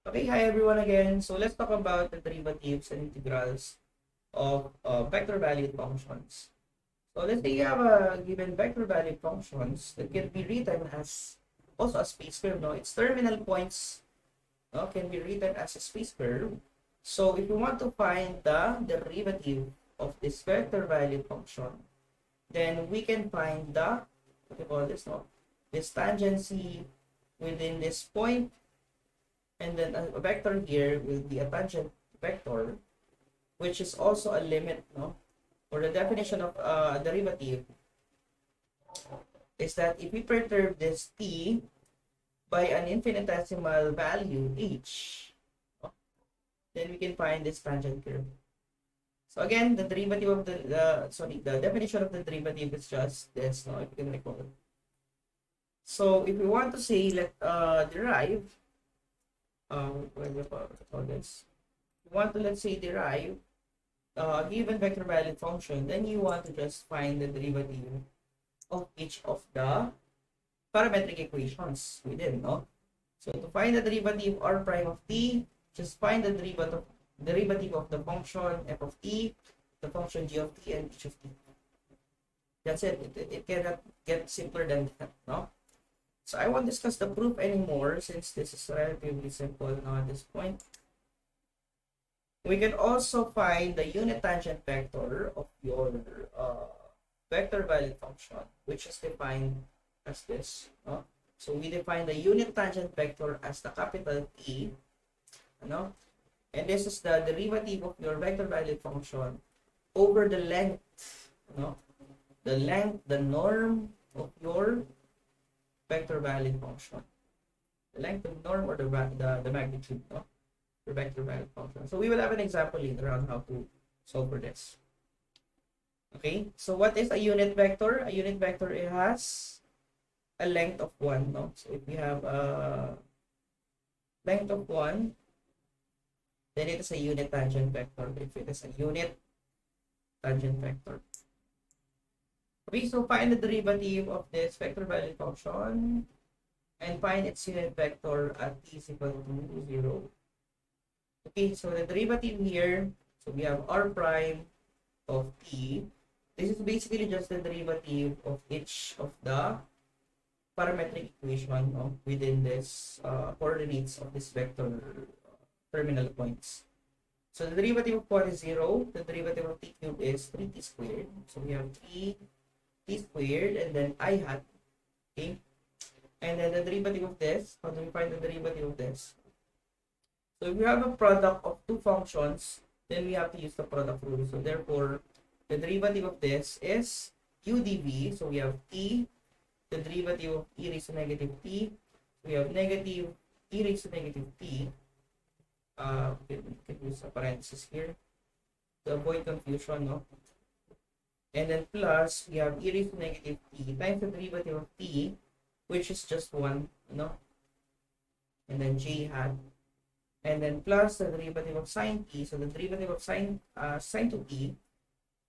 Okay, hi everyone again. So let's talk about the derivatives and integrals of vector valued functions. So let's say you have a given vector valued functions that can be written as also a space curve. No, its terminal points can be written as a space curve. So if you want to find the derivative of this vector valued function, then we can find the what do you call this? No, this tangency within this point, and then a vector here will be a tangent vector, which is also a limit, no? Or the definition of derivative is that if we perturb this t by an infinitesimal value h, no, then we can find this tangent curve. So again, the derivative of the definition of the derivative is just this, no? If you can recall. So if we want to say derive, what do you call this? We want to, let's say, derive given vector valued function, then you want to just find the derivative of each of the parametric equations within, no? So to find the derivative r prime of t, just find the derivative of the function f of t, the function g of t, and h of t. That's it. It cannot get simpler than that, no? So I won't discuss the proof anymore since this is relatively simple now at this point. We can also find the unit tangent vector of your vector valued function, which is defined as this. No? So we define the unit tangent vector as the capital T, no? And this is the derivative of your vector valued function over the length, no? The length, the norm of your vector valued function. The length, the norm, or the magnitude, no? For vector valued function. So we will have an example later on how to solve for this. Okay, so what is a unit vector? A unit vector, it has a length of 1, no? So if we have a length of 1, then it is a unit tangent vector. If it is a unit tangent vector. Okay, so find the derivative of this vector value function and find its unit vector at t is equal to 0. Okay, so the derivative here, so we have r prime of t. This is basically just the derivative of each of the parametric equation, no, within this coordinates of this vector terminal points. So the derivative of 1 is 0. The derivative of t cubed is 3t squared. So we have 3t squared and then I hat. Okay. And then the derivative of this, how do we find the derivative of this? So if we have a product of two functions, then we have to use the product rule. So therefore, the derivative of this is u dv. So we have t, the derivative of e raised to negative t. We have negative e raised to negative t. We can use a parenthesis here to avoid confusion, no? And then plus, we have e raised to negative t times the derivative of t, which is just 1, no? And then j hat. And then plus the derivative of sine t. So the derivative of sine 2t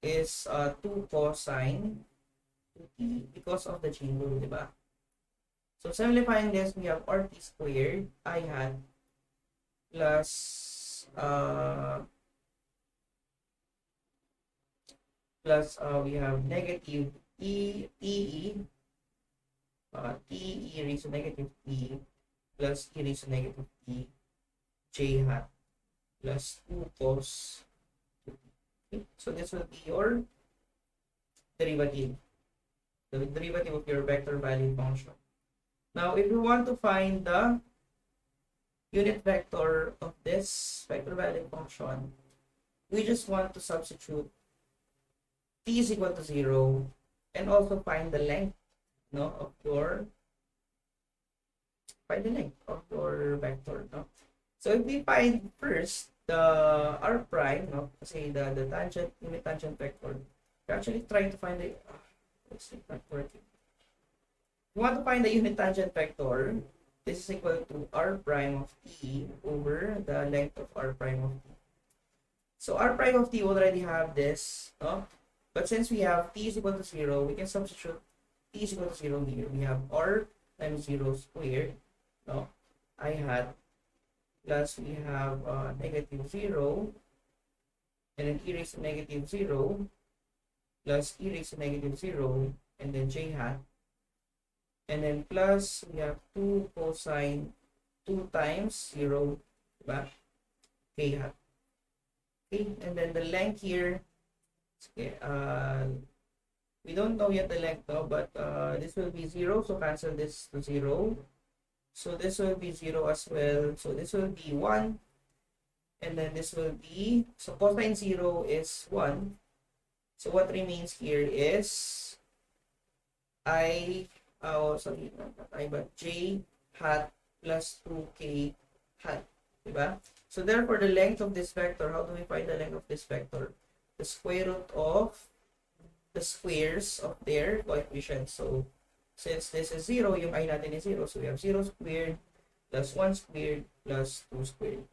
is 2 cosine 2t because of the chain rule, diba? So simplifying this, we have rt squared I hat plus we have negative te raised to negative t plus e raised to negative t j hat plus 2 cos 2t. Okay? So this will be your derivative, the derivative of your vector value function. Now, if you want to find the unit vector of this vector value function, we just want to substitute t is equal to 0 and also find the length, no, of your vector, no. So if we find first the r prime, no, kasi the tangent unit tangent vector, we're actually trying to find the let's see, not working. We want to find the unit tangent vector. This is equal to r prime of t over the length of r prime of t. So r prime of t already have this, no? But since we have t is equal to 0, we can substitute t is equal to 0 here. We have r times 0 squared, no? I had plus we have negative 0, and then e raised to negative 0, plus e raised to negative 0, and then j hat, and then plus we have 2 cosine 2 times 0, diba? K hat. Okay, and then the length here, okay, we don't know yet the length now, but this will be 0, so cancel this to 0. So this will be 0 as well. So this will be 1. And then this will be, so cosine 0 is 1. So what remains here is j hat plus 2k hat. Diba? So therefore, the length of this vector, how do we find the length of this vector? The square root of the squares of their coefficients. So since this is 0, yung I natin is 0. So we have 0 squared plus 1 squared plus 2 squared.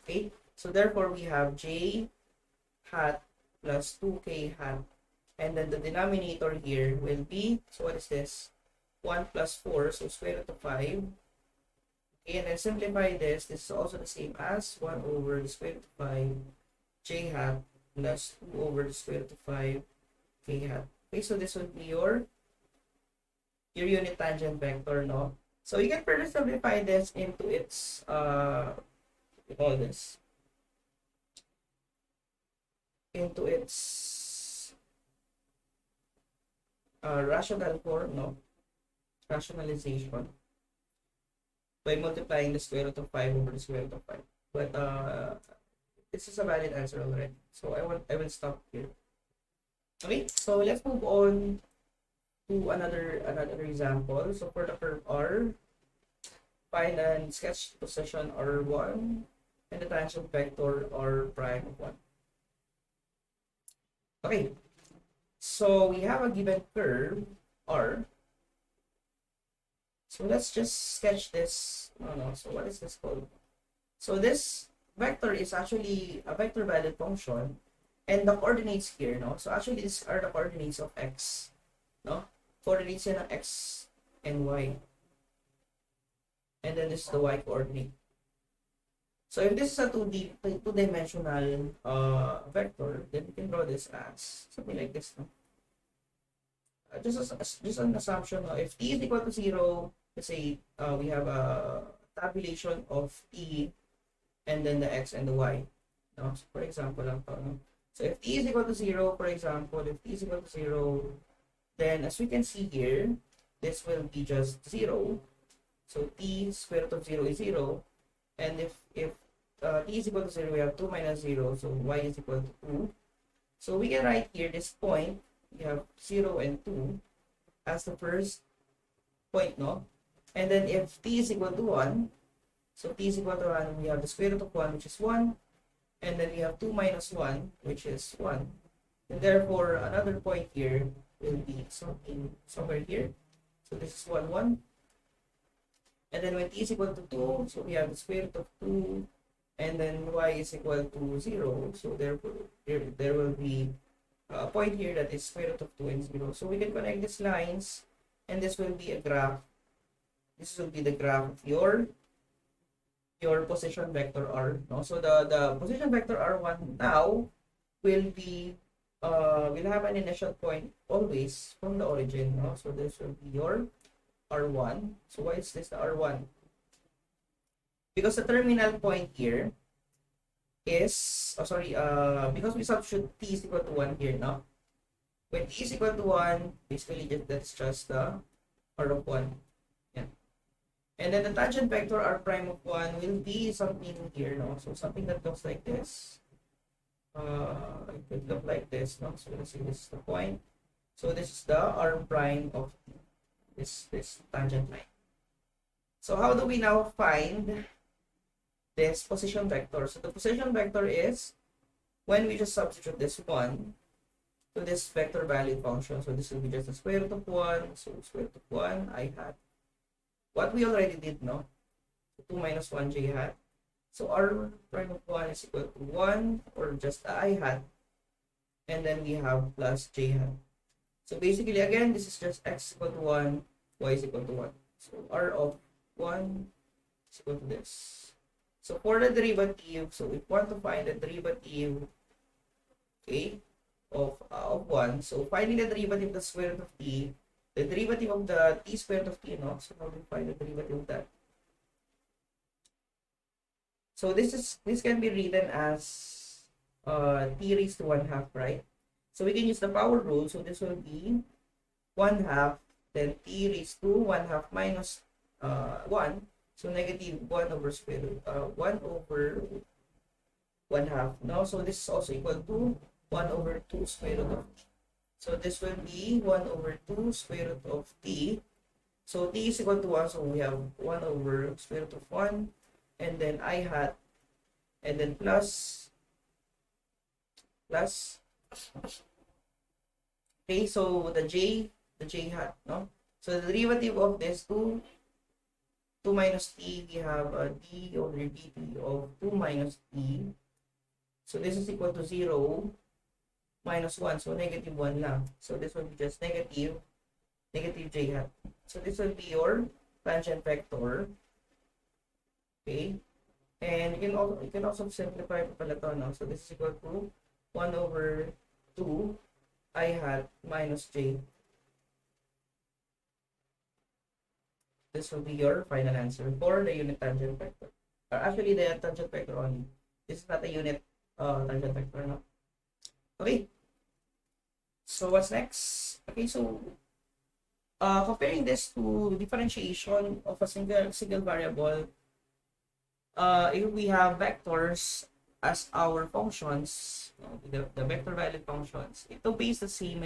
Okay? So therefore, we have j hat plus 2k hat. And then the denominator here will be, so what is this? 1 plus 4, so square root of 5. Okay, and then simplify this. This is also the same as 1 over the square root of 5 j hat plus 2 over the square root of 5 k hat. Okay, so this would be your unit tangent vector, no? So you can further simplify this into its we call this into its rational form, no? Rationalization by multiplying the square root of 5 over the square root of 5. But this is a valid answer already. So I will stop here. Okay, so let's move on to another example. So for the curve R, find and sketch the position R1 and the tangent vector R prime of 1. Okay, so we have a given curve R. So let's just sketch this. So what is this called? So this vector is actually a vector valued function, and the coordinates here, no? So actually these are the coordinates of x, no? Coordinates yan ng x and y. And then this is the y coordinate. So if this is a two-dimensional vector, then we can draw this as something like this, no? Just an assumption, no? If t is equal to 0, let's say we have a tabulation of t and then the x and the y. No? So for example, no? So if t is equal to 0, for example, if t is equal to 0, then as we can see here, this will be just 0. So t square root of 0 is 0. And if t is equal to 0, we have 2 minus 0. So y is equal to 2. So we can write here this point. We have 0 and 2 as the first point, no? And then if t is equal to 1, so t is equal to 1, we have the square root of 1, which is 1. And then we have 2 minus 1, which is 1. And therefore, another point here will be somewhere here. So this is 1, 1. And then when t is equal to 2, so we have the square root of 2. And then y is equal to 0. So therefore, there will be a point here that is square root of 2 and 0. So we can connect these lines, and this will be a graph. This will be the graph of your position vector R. No? So the position vector R1 now will be will have an initial point always from the origin. No? So this will be your R1. So why is this the R1? Because the terminal point here is, because we substitute t is equal to 1 here now. When t is equal to 1, basically that's just the R of 1. Yeah. And then the tangent vector R prime of 1 will be something here, no? So something that looks like this. It could look like this, no? So let's see, this is the point. So this is the R prime of this tangent line. So how do we now find this position vector? So the position vector is when we just substitute this 1 to this vector valued function. So this will be just the square root of 1. So square root of 1 I hat. What we already did, no? 2 minus 1 j hat. So R prime of 1 is equal to 1 or just I hat. And then we have plus j hat. So basically, again, this is just x equal to 1, y is equal to 1. So R of 1 is equal to this. So for the derivative, so if we want to find the derivative, okay, of 1, so finding the derivative of the square root of t, the derivative of the t squared of t, no? So how do we find the derivative of that? So this can be written as t raised to 1/2, right? So we can use the power rule. So this will be 1/2, then t raised to 1/2 minus 1. So negative 1 over square root 1 over 1/2. No, so this is also equal to 1 over 2 square root of t. So this will be 1 over 2 square root of t. So t is equal to 1, so we have 1 over square root of 1, and then I hat, and then plus, okay, so the j hat, no? So the derivative of this 2 minus t, we have d over dt of 2 minus t. So this is equal to 0 minus 1, so negative 1 lang. So this will be just negative j hat. So this will be your tangent vector. Okay? And you can also simplify pala to, no? So this is equal to 1 over 2 I hat minus j. This will be your final answer for the unit tangent vector. Actually, the tangent vector only. This is not a unit tangent vector, no? Okay. So what's next? Okay, so comparing this to differentiation of a single variable, if we have vectors as our functions, the vector value functions, it obeys the same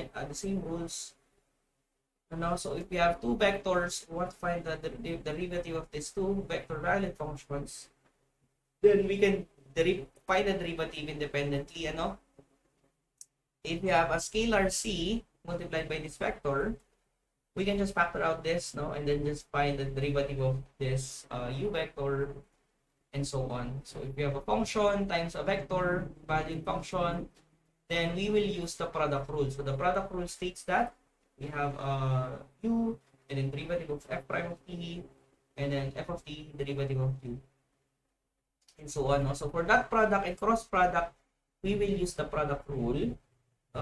rules. So if we have two vectors, we want to find the derivative of these two vector value functions, then we can find the derivative independently. If we have a scalar c multiplied by this vector, we can just factor out this, and then just find the derivative of this u vector, and so on. So if we have a function times a vector value function, then we will use the product rule. So the product rule states that we have u, and then derivative of f prime of t, and then f of t derivative of u, and so on. So for that product and cross product, we will use the product rule.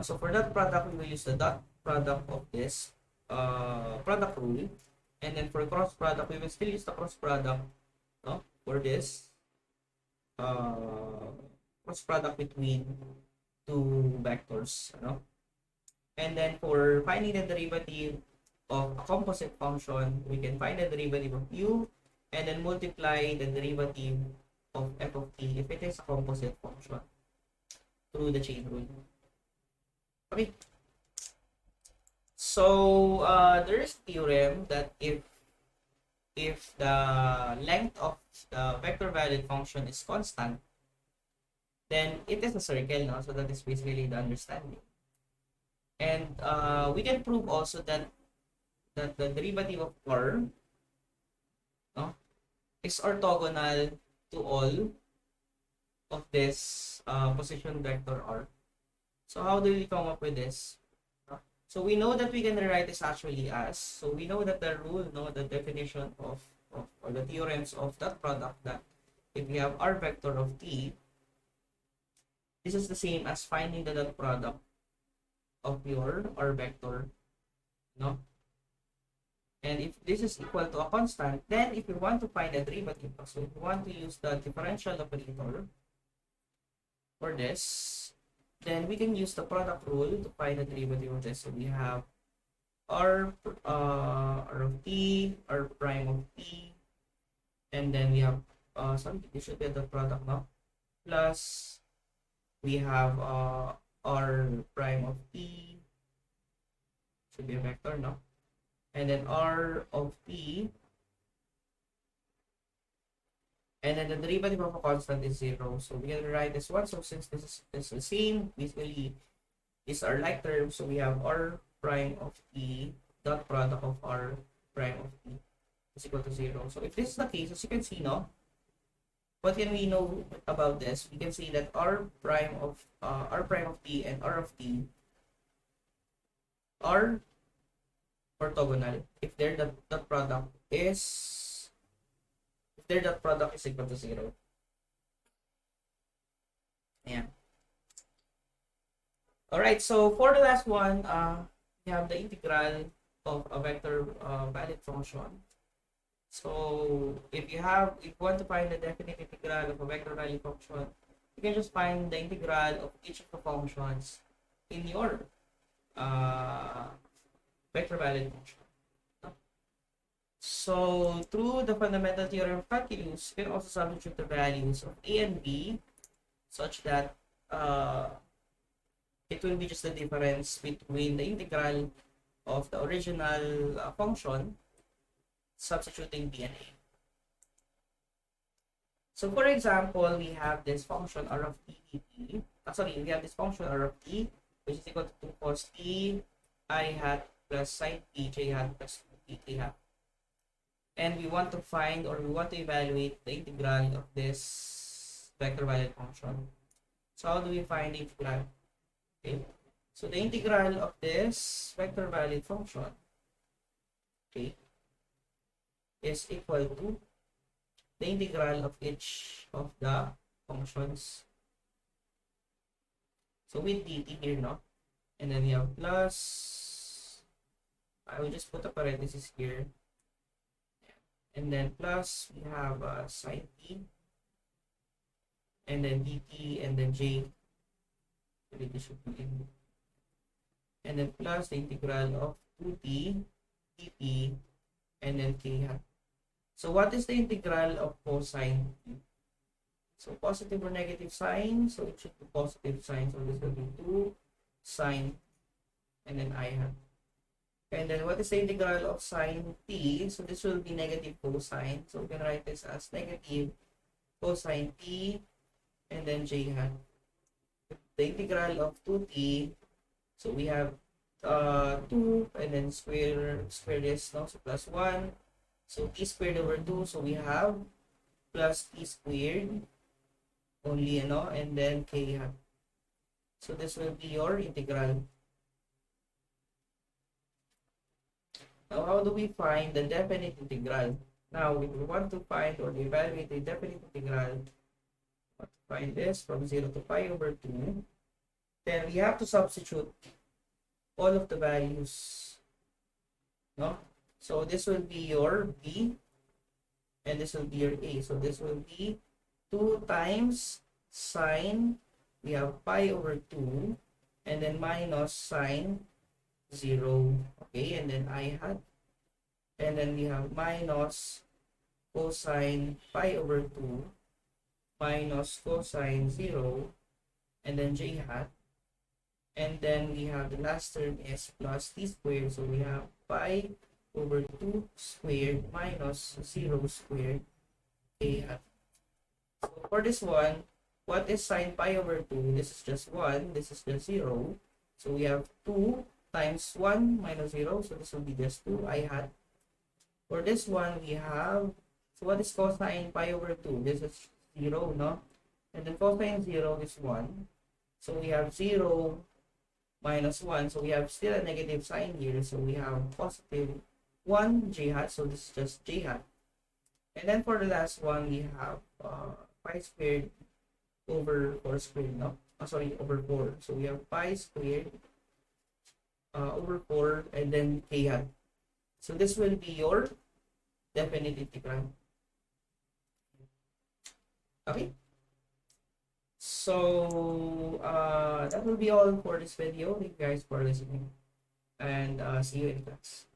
So for that product, we will use the dot product of this product rule, and then for cross product, we will still use the cross product, for this cross product between two vectors, and then for finding the derivative of a composite function, we can find the derivative of u and then multiply the derivative of f of t if it is a composite function through the chain rule. Okay. So there is a theorem that if the length of the vector valued function is constant, then it is a circle, no? So that is basically the understanding. And we can prove also that the derivative of r, is orthogonal to all of this position vector r. So how do we come up with this? So we know that we can rewrite this actually as, so we know that the rule, the definition of or the theorems of that product, that if we have r vector of t, this is the same as finding the dot product of your r vector, and if this is equal to a constant, then if you want to find a derivative, so if you want to use the differential operator for this, then we can use the product rule to find the derivative of this. So we have r of t, r prime of t, and then we have this should be the product, plus we have r prime of t, should be a vector, and then r of t, and then the derivative of a constant is 0. So we can write this one. So since this is the same, basically these are like terms. So we have r prime of t dot product of r prime of t is equal to 0. So if this is the case, as you can see, what can we know about this? We can see that r prime of t and r of t are orthogonal if their dot product is equal to 0. Yeah. All right. So for the last one, we have the integral of a vector valid function. So if you want to find the definite integral of a vector value function, you can just find the integral of each of the functions in your uh, vector valid function. So through the fundamental theorem of calculus, you can also substitute the values of a and b such that it will be just the difference between the integral of the original function substituting b and a. So for example, we have this function r of t dt. We have this function r of t, which is equal to 2 cos t I hat plus sin t j hat plus 2 t hat. And we want to find, or we want to evaluate the integral of this vector valid function. So how do we find the integral? Okay. So the integral of this vector valid function, okay, is equal to the integral of each of the functions. So with dt here, no? And then we have plus, I will just put a parenthesis here. And then plus, we have sin t. And then dt, and then j. And then plus the integral of 2t dt, and then k hat. So what is the integral of cosine t? So positive or negative sign, so it should be positive sign. So this will be 2 sine and then I hat. And then what is the integral of sine t? So this will be negative cosine. So we can write this as negative cosine t and then j hat. The integral of 2t, so we have 2 and then square this, no? So plus 1. So t squared over 2, so we have plus t squared only, you know, and then k hat. So this will be your integral. Now, how do we find the definite integral? Now, if we want to find or evaluate the definite integral, to find this from 0 to pi over 2, then we have to substitute all of the values, no? So this will be your b, and this will be your a. So this will be 2 times sine, we have pi over 2, and then minus sine 0, okay, and then I hat, and then we have minus cosine pi over 2 minus cosine 0, and then j hat, and then we have the last term is plus t squared, so we have pi over 2 squared minus 0 squared k hat. So for this one, what is sine pi over 2? This is just 1, this is just 0. So we have 2 times 1 minus 0, so this will be just 2 I hat. For this one, we have, so what is cosine pi over 2? This is 0, no? And then cosine 0 is 1. So we have 0 minus 1, so we have still a negative sign here, so we have positive 1 j hat, so this is just j hat. And then for the last one, we have pi squared over 4 squared, no? Over 4. So we have pi squared over 4, and then k hat. So this will be your definite integral. Okay. So that will be all for this video. Thank you guys for listening, and see you in class.